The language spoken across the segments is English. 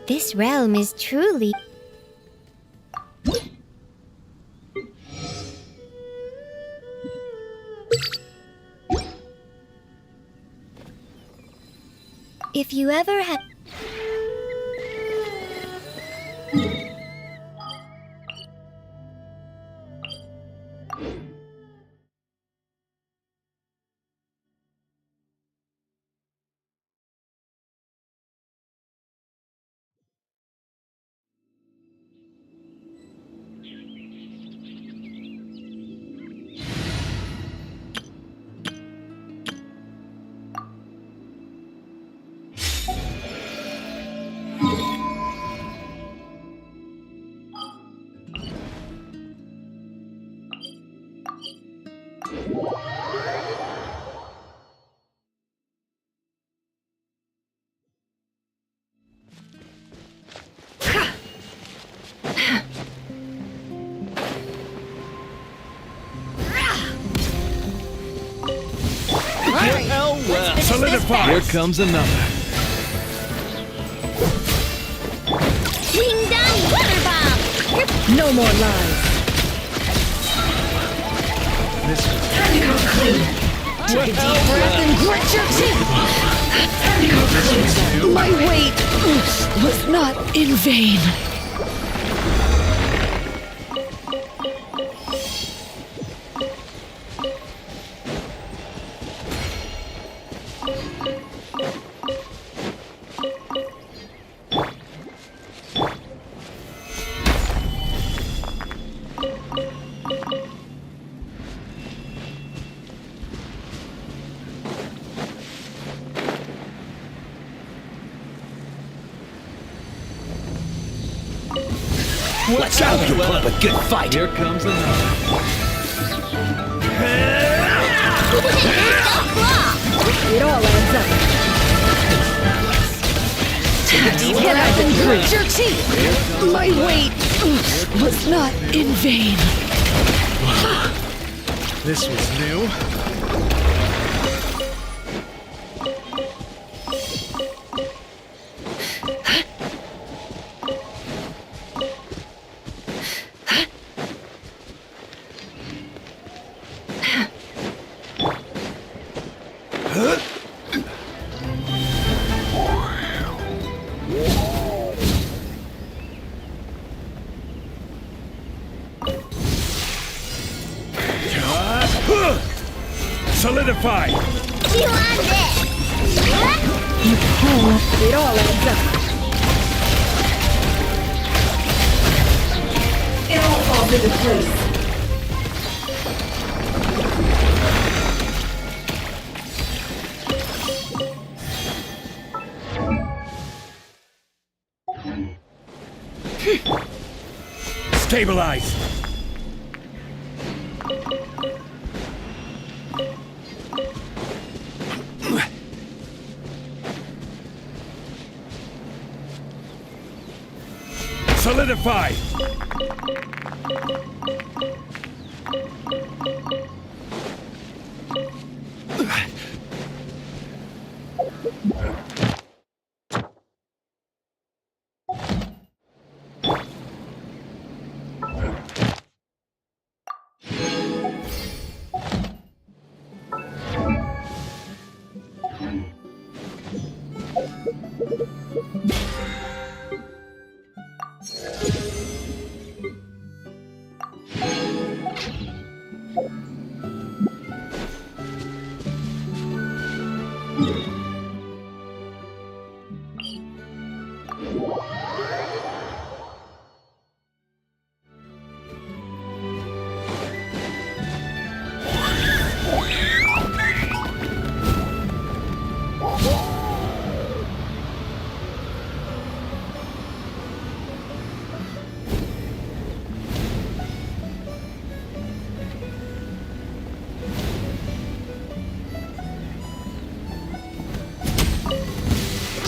This realm is truly... If you ever had... Solidify! Here comes another. Ding dong, water bomb! No more lies. This Tentacle clean. Take a deep breath and grit your teeth. Tentacle clean. My wait was not in vain. Watch out, you put up a good fight. Here comes another. It all adds up. Take a deep breath and grit your teeth. My wait was not in vain. This was new. Solidify! You want this? It all adds up. It all falls into place. Stabilize! Solidify!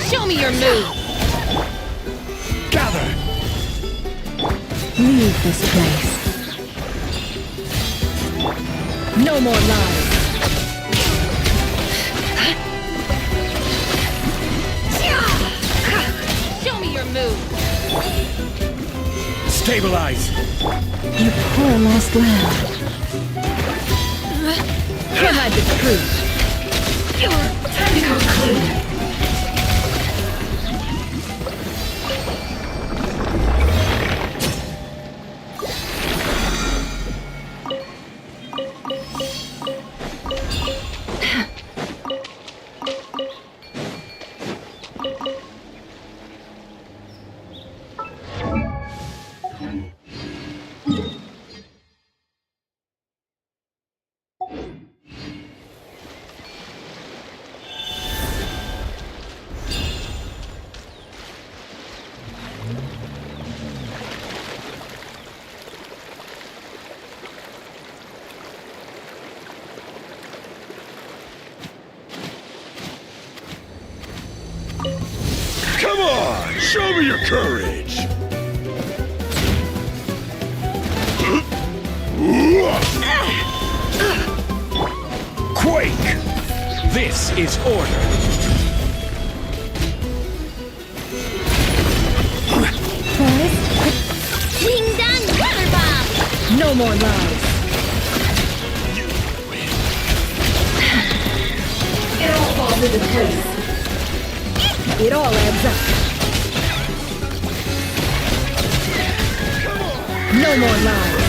Show me your move. Gather! Leave this place. No more lies. Show me your move. Stabilize! You poor lost lamb. Can't hide the truth. Time to come clean. Come on! Show me your courage! Quake! This is order! Ding dong water bomb! No more lies. It all falls into place. It all adds up. No more lies.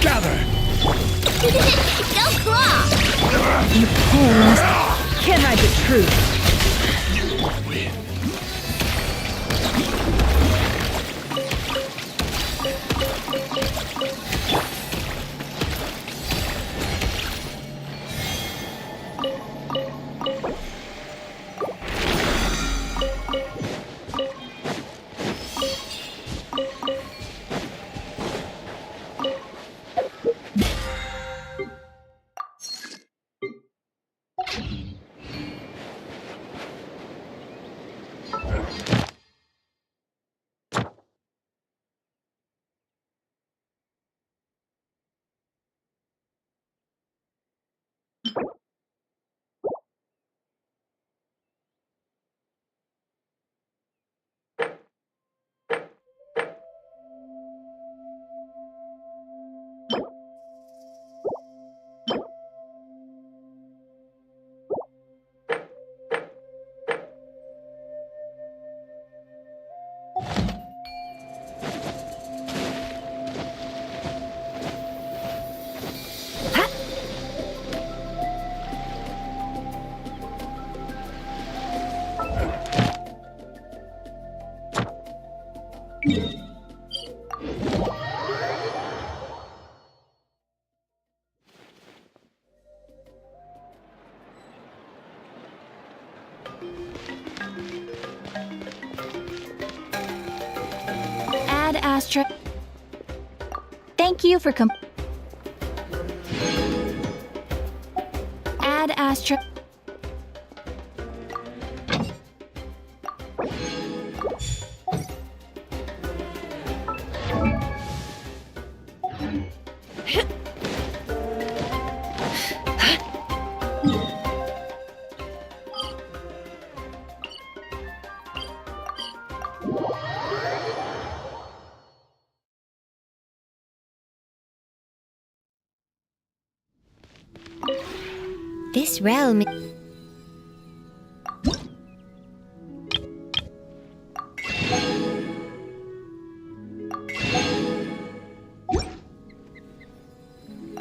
Gather! Go claw! You poor lost. Can't hide the truth. Add Astra. Thank you for Add Astra. This realm.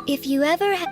If you ever have.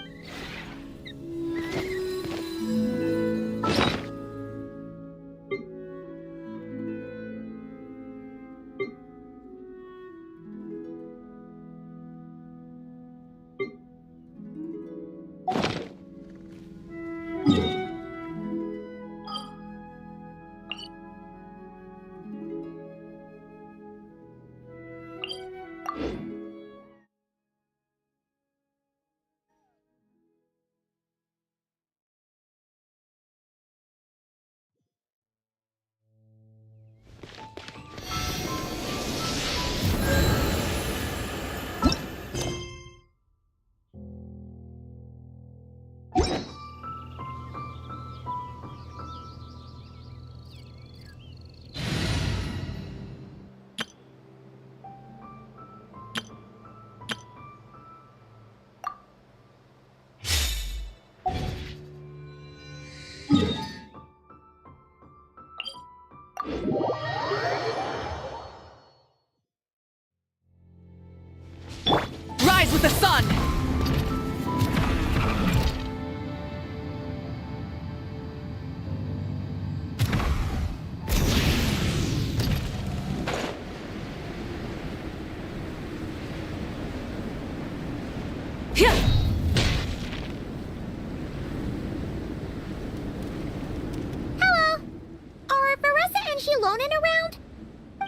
with the sun!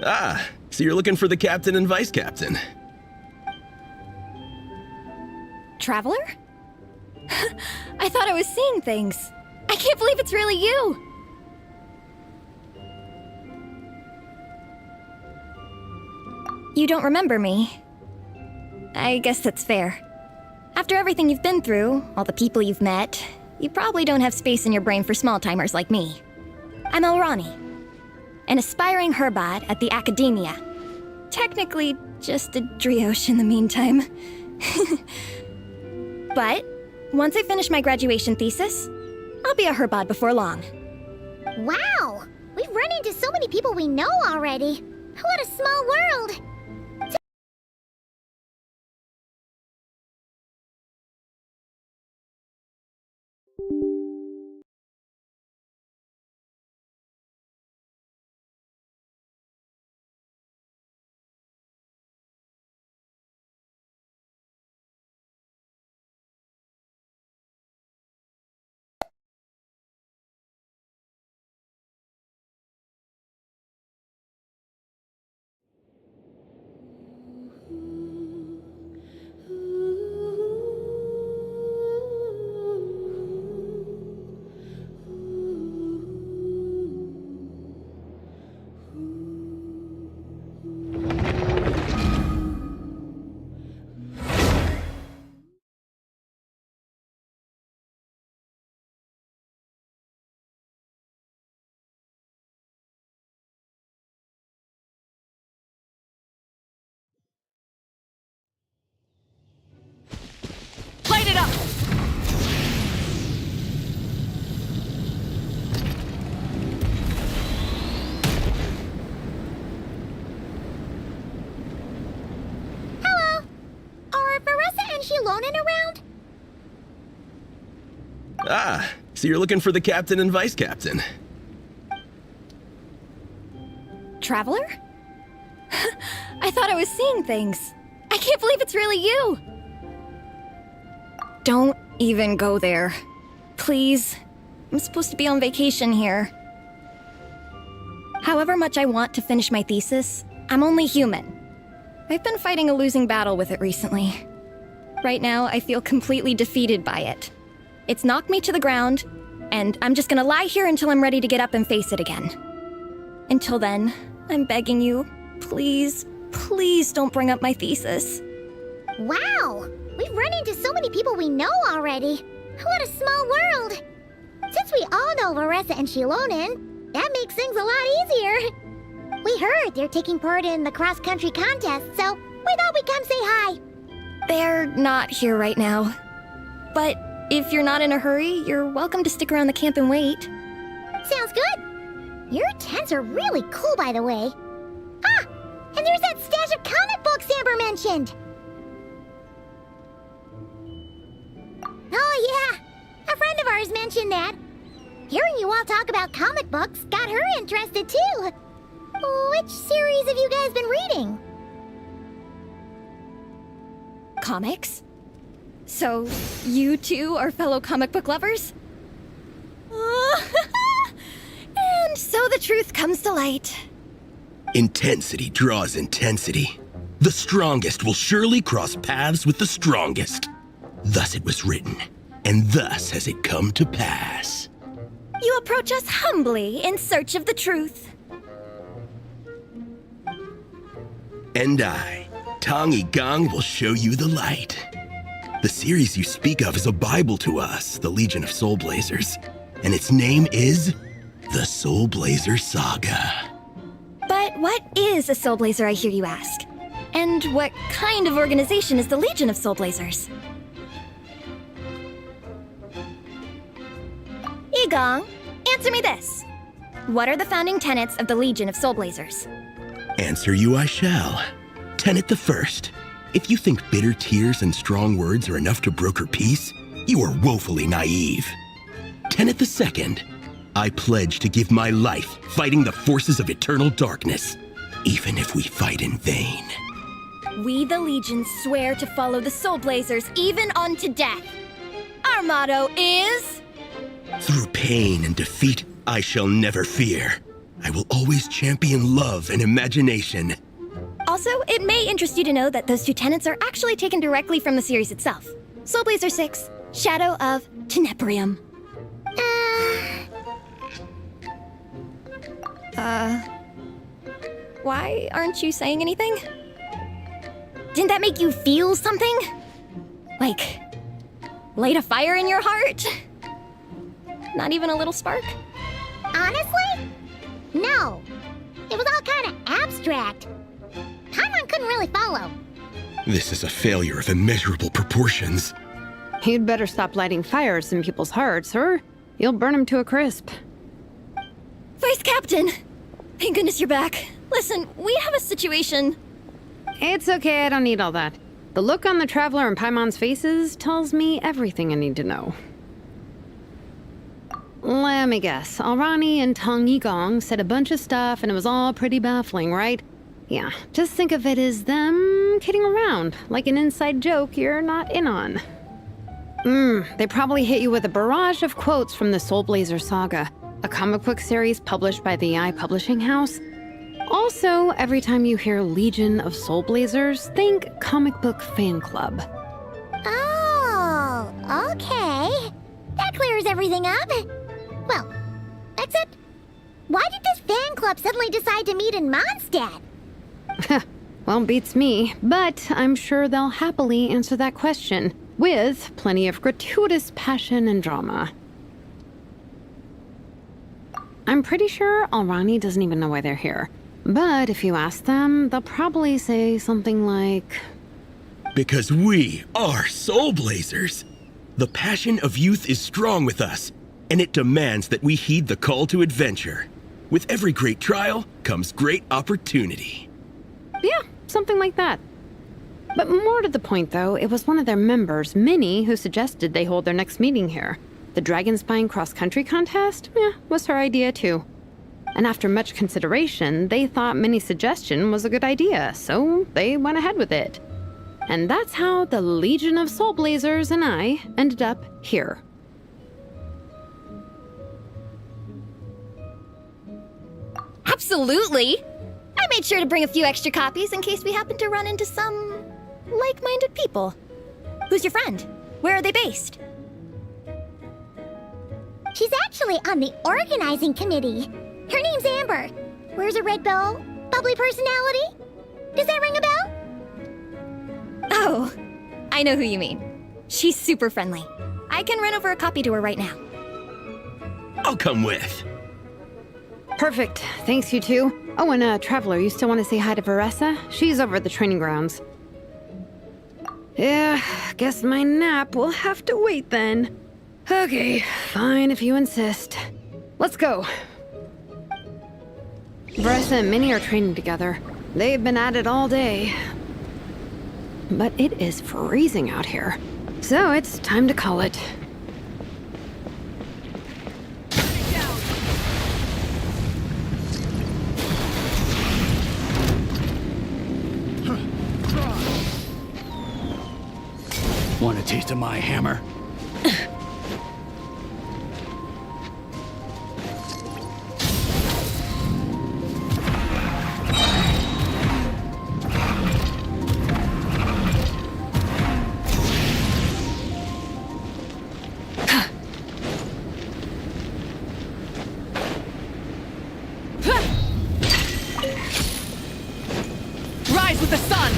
Ah, so you're looking for the captain and vice captain. Traveler? I thought I was seeing things. I can't believe it's really you! You don't remember me. I guess that's fair. After everything you've been through, all the people you've met, you probably don't have space in your brain for small-timers like me. I'm Elrani, an aspiring herbot at the Academia. Technically, just a drioche in the meantime. But, once I finish my graduation thesis, I'll be a herbot before long. Wow! We've run into so many people we know already. What a small world! Light it up! Hello! Are Veressa and Shilonen around? Ah, so you're looking for the captain and vice captain. Traveler? I thought I was seeing things. I can't believe it's really you! Don't even go there. Please. I'm supposed to be on vacation here. However much I want to finish my thesis, I'm only human. I've been fighting a losing battle with it recently. Right now, I feel completely defeated by it. It's knocked me to the ground, and I'm just gonna lie here until I'm ready to get up and face it again. Until then, I'm begging you, please, please don't bring up my thesis. Wow! We've run into so many people we know already. What a small world! Since we all know Veressa and Shilonen, that makes things a lot easier. We heard they're taking part in the cross-country contest, so we thought we'd come say hi. They're not here right now. But if you're not in a hurry, you're welcome to stick around the camp and wait. Sounds good. Your tents are really cool, by the way. Ah! And there's that stash of comic books Amber mentioned! Oh yeah! A friend of ours mentioned that. Hearing you all talk about comic books got her interested too. Which series have you guys been reading? Comics? So, you two are fellow comic book lovers? And so the truth comes to light. Intensity draws intensity. The strongest will surely cross paths with the strongest. Thus it was written, and thus has it come to pass. You approach us humbly in search of the truth. And I, Tongi Gong, will show you the light. The series you speak of is a Bible to us, the Legion of Soul Blazers, and its name is the Soul Blazer Saga. But what is a Soul Blazer, I hear you ask? And what kind of organization is the Legion of Soul Blazers? Igong, answer me this. What are the founding tenets of the Legion of Soul Blazers? Answer you I shall. Tenet the first. If you think bitter tears and strong words are enough to broker peace, you are woefully naive. Tenet II, I pledge to give my life fighting the forces of eternal darkness, even if we fight in vain. We, the Legion, swear to follow the Soul Blazers even unto death. Our motto is... Through pain and defeat, I shall never fear. I will always champion love and imagination. Also, it may interest you to know that those two tenets are actually taken directly from the series itself. Soul Blazer 6, Shadow of Tenebrium. Why aren't you saying anything? Didn't that make you feel something? Like, light a fire in your heart? Not even a little spark? Honestly? No. It was all kind of abstract. Paimon couldn't really follow. This is a failure of immeasurable proportions. You'd better stop lighting fires in people's hearts, or you'll burn them to a crisp. Vice Captain! Thank goodness you're back. Listen, we have a situation. It's okay, I don't need all that. The look on the Traveler and Paimon's faces tells me everything I need to know. Let me guess. Alrani and Tong Yigong said a bunch of stuff and it was all pretty baffling, right? Yeah, just think of it as them kidding around, like an inside joke you're not in on. They probably hit you with a barrage of quotes from the Soul Blazer saga, a comic book series published by the Eye Publishing House. Also, every time you hear Legion of Soul Blazers, think comic book fan club. Oh, okay. That clears everything up. Well, except, why did this fan club suddenly decide to meet in Mondstadt? Well, beats me, but I'm sure they'll happily answer that question, with plenty of gratuitous passion and drama. I'm pretty sure Alrani doesn't even know why they're here. But if you ask them, they'll probably say something like... Because we are Soul Blazers. The passion of youth is strong with us, and it demands that we heed the call to adventure. With every great trial comes great opportunity. Yeah, something like that. But more to the point, though, it was one of their members, Minnie, who suggested they hold their next meeting here. The Dragon Spine cross-country contest? Was her idea, too. And after much consideration, they thought Minnie's suggestion was a good idea, so they went ahead with it. And that's how the Legion of Soul Blazers and I ended up here. Absolutely! I made sure to bring a few extra copies in case we happen to run into some like-minded people. Who's your friend? Where are they based? She's actually on the organizing committee. Her name's Amber. Wears a red bow, bubbly personality. Does that ring a bell? Oh, I know who you mean. She's super friendly. I can run over a copy to her right now. I'll come with. Perfect. Thanks, you two. Oh, and Traveler, you still want to say hi to Veressa? She's over at the training grounds. Yeah, guess my nap will have to wait then. Okay, fine if you insist. Let's go. Veressa and Minnie are training together. They've been at it all day. But it is freezing out here, so it's time to call it. Want a taste of my hammer? Rise with the sun!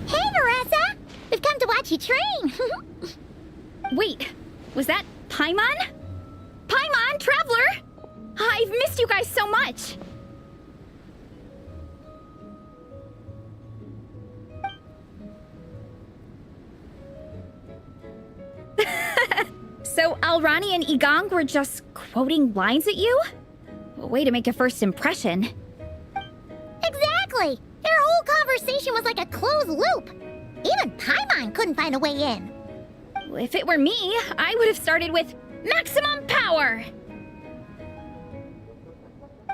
Hey, Veressa! We've come to watch you train. Wait, was that Paimon? Paimon, Traveler! I've missed you guys so much! So Alrani and Igong were just quoting lines at you? Way to make a first impression. Exactly! Their whole conversation was like a closed loop. Even Paimon couldn't find a way in. If it were me, I would have started with maximum power!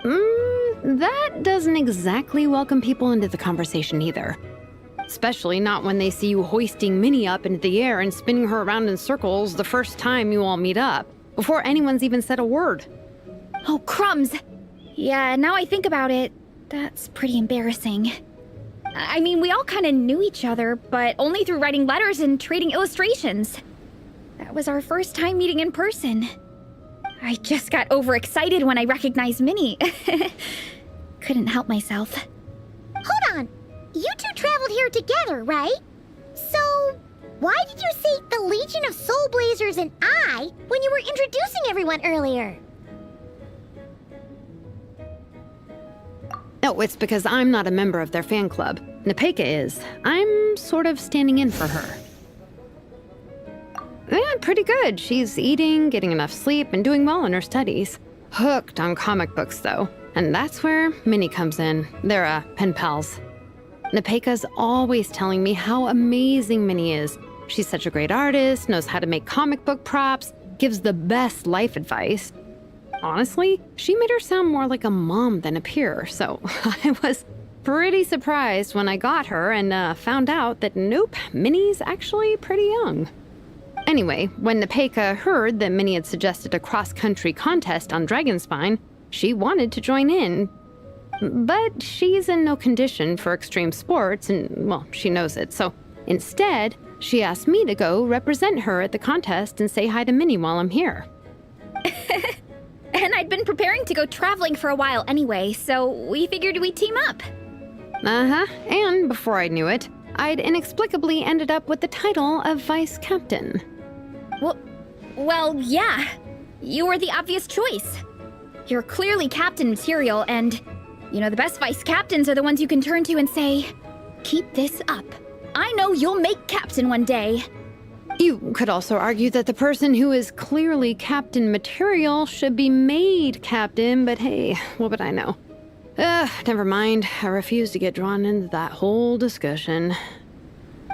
That doesn't exactly welcome people into the conversation either. Especially not when they see you hoisting Minnie up into the air and spinning her around in circles the first time you all meet up, before anyone's even said a word. Oh, crumbs! Yeah, now I think about it, that's pretty embarrassing. I mean, we all kind of knew each other, but only through writing letters and trading illustrations. That was our first time meeting in person. I just got overexcited when I recognized Minnie. Couldn't help myself. Hold on. You two traveled here together, right? So, why did you say the Legion of Soul Blazers and I when you were introducing everyone earlier? No, it's because I'm not a member of their fan club. Nepeka is. I'm sort of standing in for her. Yeah, pretty good. She's eating, getting enough sleep, and doing well in her studies. Hooked on comic books, though. And that's where Minnie comes in. They're, pen pals. Nepeka's always telling me how amazing Minnie is. She's such a great artist, knows how to make comic book props, gives the best life advice. Honestly, she made her sound more like a mom than a peer, so I was pretty surprised when I got her and found out that nope, Minnie's actually pretty young. Anyway, when Nepeka heard that Minnie had suggested a cross-country contest on Dragonspine, she wanted to join in. But she's in no condition for extreme sports, and, well, she knows it, so instead, she asked me to go represent her at the contest and say hi to Minnie while I'm here. And I'd been preparing to go traveling for a while anyway, so we figured we'd team up. And before I knew it, I'd inexplicably ended up with the title of vice captain. Well, yeah. You were the obvious choice. You're clearly captain material, and, you know, the best vice captains are the ones you can turn to and say, keep this up. I know you'll make captain one day. You could also argue that the person who is clearly captain material should be made captain, but hey, what would I know? Never mind. I refuse to get drawn into that whole discussion.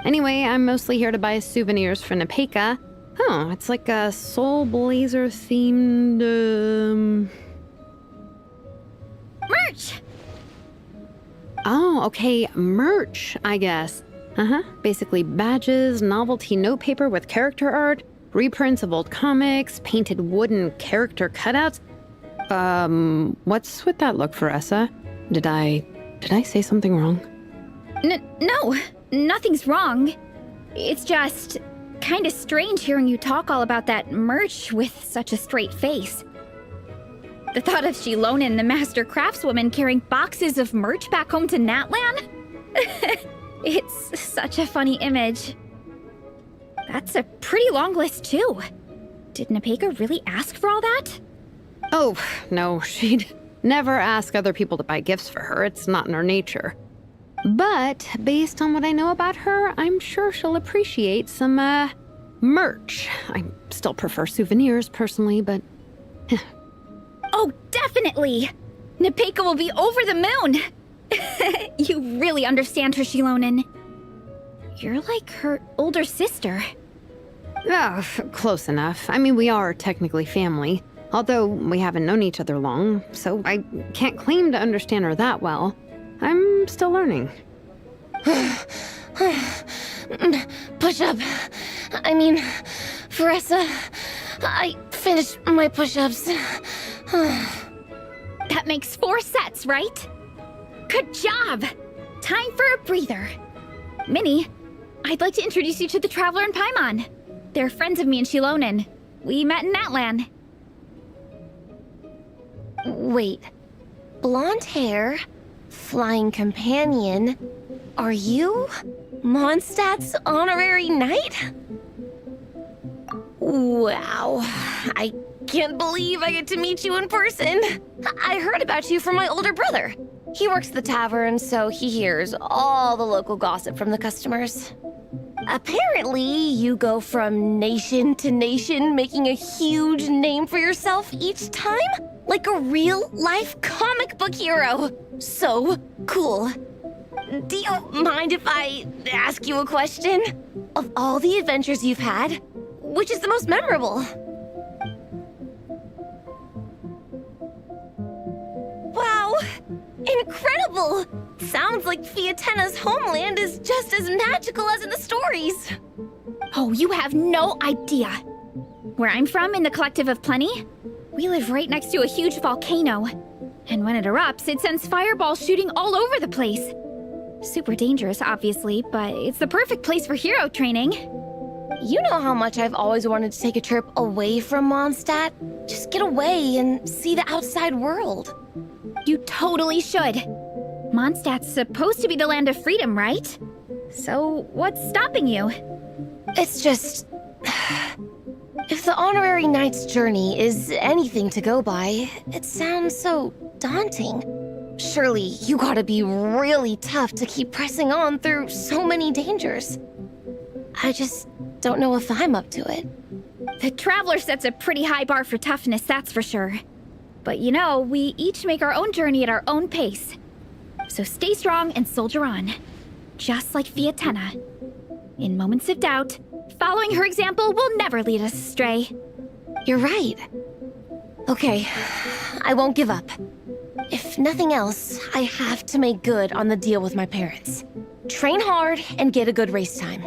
Anyway, I'm mostly here to buy souvenirs for Nepeka. Oh, it's like a Soul Blazer themed, Merch! Oh, okay, merch, I guess. Basically badges, novelty notepaper with character art, reprints of old comics, painted wooden character cutouts. What's with that look, Veressa? Did I say something wrong? No, nothing's wrong. It's just kind of strange hearing you talk all about that merch with such a straight face. The thought of Shilonen, the master craftswoman, carrying boxes of merch back home to Natlan? It's such a funny image. That's a pretty long list, too. Did Nepeka really ask for all that? Oh, no, she'd never ask other people to buy gifts for her. It's not in her nature. But based on what I know about her, I'm sure she'll appreciate some, merch. I still prefer souvenirs, personally, but... Oh, definitely! Nepeka will be over the moon! You really understand her, Shilonen. You're like her older sister. Oh, close enough. I mean, we are technically family, although we haven't known each other long, so I can't claim to understand her that well. I'm still learning. Push-up. I mean, Veressa, I finished my push-ups. That makes 4 sets, right? Good job! Time for a breather. Minnie, I'd like to introduce you to the Traveler and Paimon. They're friends of me and Shilonen. We met in Natlan. Wait. Blonde hair, flying companion. Are you Mondstadt's honorary knight? Wow. I can't believe I get to meet you in person. I heard about you from my older brother. He works the tavern, so he hears all the local gossip from the customers. Apparently, you go from nation to nation, making a huge name for yourself each time? Like a real-life comic book hero. So cool. Do you mind if I ask you a question? Of all the adventures you've had, which is the most memorable? Wow! Incredible! Sounds like Fiatena's homeland is just as magical as in the stories. Oh, you have no idea. Where I'm from, in the Collective of Plenty, we live right next to a huge volcano. And when it erupts, it sends fireballs shooting all over the place. Super dangerous, obviously, but it's the perfect place for hero training. You know how much I've always wanted to take a trip away from Mondstadt? Just get away and see the outside world. You totally should. Mondstadt's supposed to be the land of freedom, right? So, what's stopping you? It's just... If the honorary knight's journey is anything to go by, it sounds so daunting. Surely you gotta be really tough to keep pressing on through so many dangers. I just don't know if I'm up to it. The Traveler sets a pretty high bar for toughness, that's for sure. But you know, we each make our own journey at our own pace. So stay strong and soldier on. Just like Fiatena. In moments of doubt, following her example will never lead us astray. You're right. Okay, I won't give up. If nothing else, I have to make good on the deal with my parents. Train hard and get a good race time.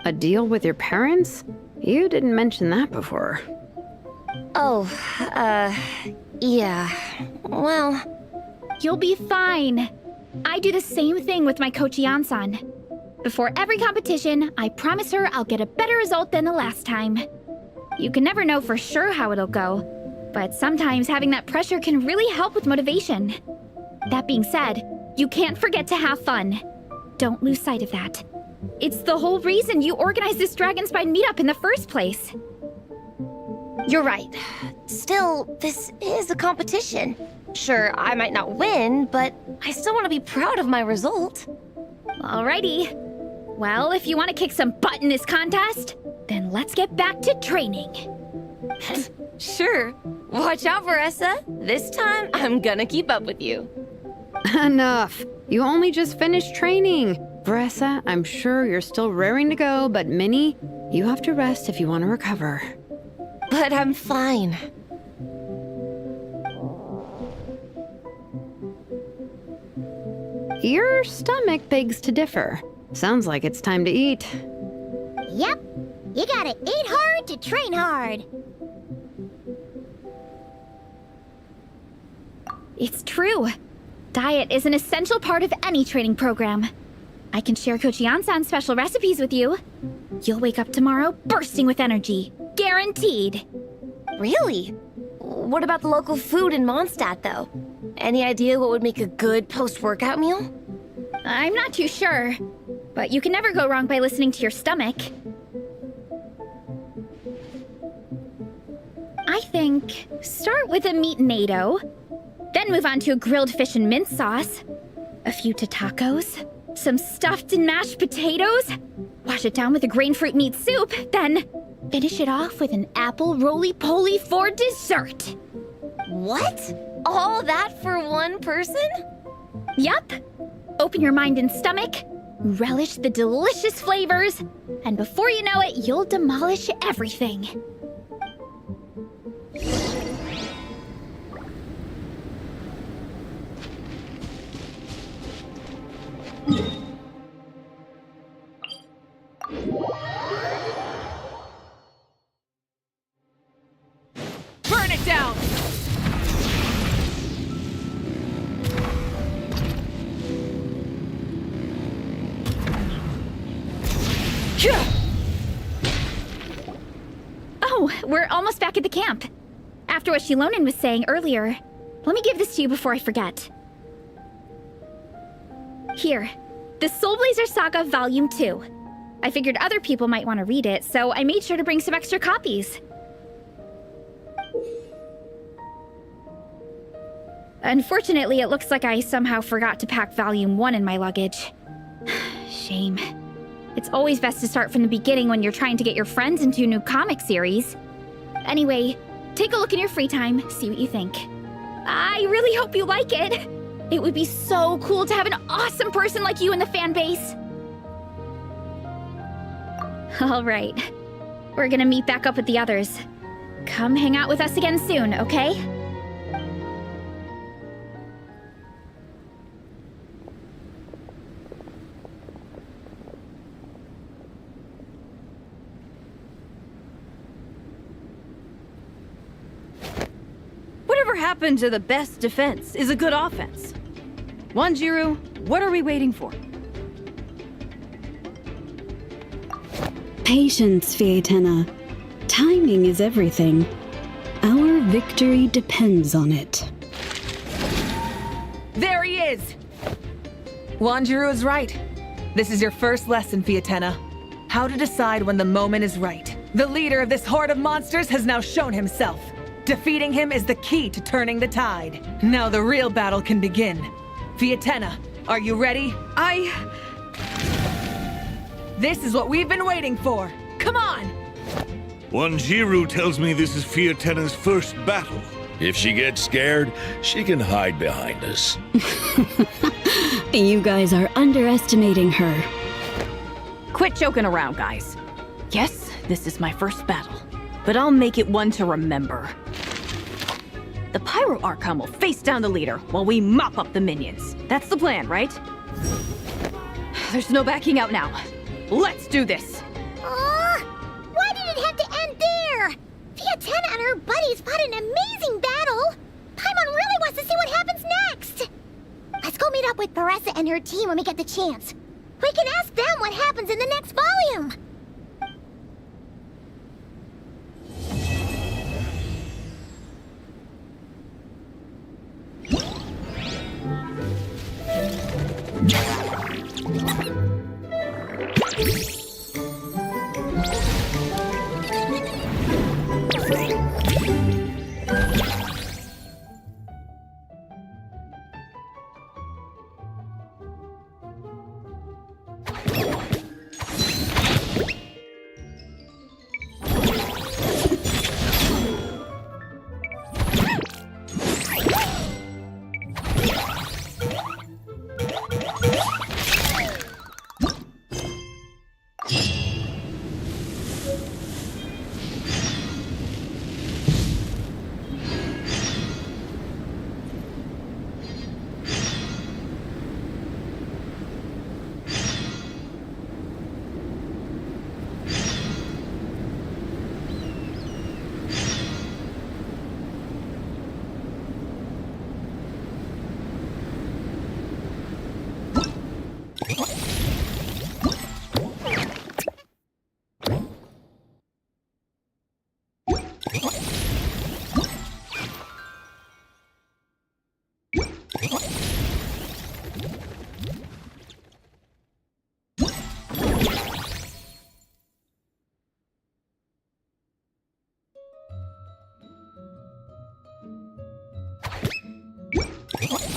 A deal with your parents? You didn't mention that before. Oh, yeah. Well... You'll be fine. I do the same thing with my coach Yan-san. Before every competition, I promise her I'll get a better result than the last time. You can never know for sure how it'll go, but sometimes having that pressure can really help with motivation. That being said, you can't forget to have fun. Don't lose sight of that. It's the whole reason you organized this Dragonspine meetup in the first place. You're right. Still, this is a competition. Sure, I might not win, but I still want to be proud of my result. Alrighty. Well, if you want to kick some butt in this contest, then let's get back to training. Sure. Watch out, Veressa. This time, I'm gonna keep up with you. Enough. You only just finished training. Veressa, I'm sure you're still raring to go, but Minnie, you have to rest if you want to recover. But I'm fine. Your stomach begs to differ. Sounds like it's time to eat. Yep. You gotta eat hard to train hard. It's true. Diet is an essential part of any training program. I can share Coach Yan-san's special recipes with you. You'll wake up tomorrow bursting with energy. Guaranteed. Really? What about the local food in Mondstadt, though? Any idea what would make a good post-workout meal? I'm not too sure, but you can never go wrong by listening to your stomach. I think start with a meat natto, then move on to a grilled fish and mint sauce, a few tacos, some stuffed and mashed potatoes, wash it down with a grain fruit meat soup, then finish it off with an apple roly-poly for dessert. What? All that for one person? Yup. Open your mind and stomach, relish the delicious flavors, and before you know it, you'll demolish everything. Burn it down! Oh, we're almost back at the camp. After what Shilonen was saying earlier, let me give this to you before I forget. Here, the Soul Blazer Saga Volume 2. I figured other people might want to read it, so I made sure to bring some extra copies. Unfortunately, it looks like I somehow forgot to pack Volume 1 in my luggage. Shame. It's always best to start from the beginning when you're trying to get your friends into a new comic series. Anyway, take a look in your free time, see what you think. I really hope you like it. It would be so cool to have an awesome person like you in the fan base. All right, we're gonna meet back up with the others. Come hang out with us again soon, okay? Whatever happened to the best defense is a good offense? Wanjiru, what are we waiting for? Patience, Fietena. Timing is everything. Our victory depends on it. There he is! Wanjiru is right. This is your first lesson, Fietena. How to decide when the moment is right. The leader of this horde of monsters has now shown himself. Defeating him is the key to turning the tide. Now the real battle can begin. Fietena, are you ready? This is what we've been waiting for. Come on! Wanjiru tells me this is Fietena's first battle. If she gets scared, she can hide behind us. You guys are underestimating her. Quit joking around, guys. Yes, this is my first battle, but I'll make it one to remember. The Pyro Archon will face down the leader while we mop up the minions. That's the plan, right? There's no backing out now. Let's do this! Why did it have to end there? Fietena and her buddies fought an amazing battle! Paimon really wants to see what happens next! Let's go meet up with Paressa and her team when we get the chance. We can ask them what happens in the next volume! What?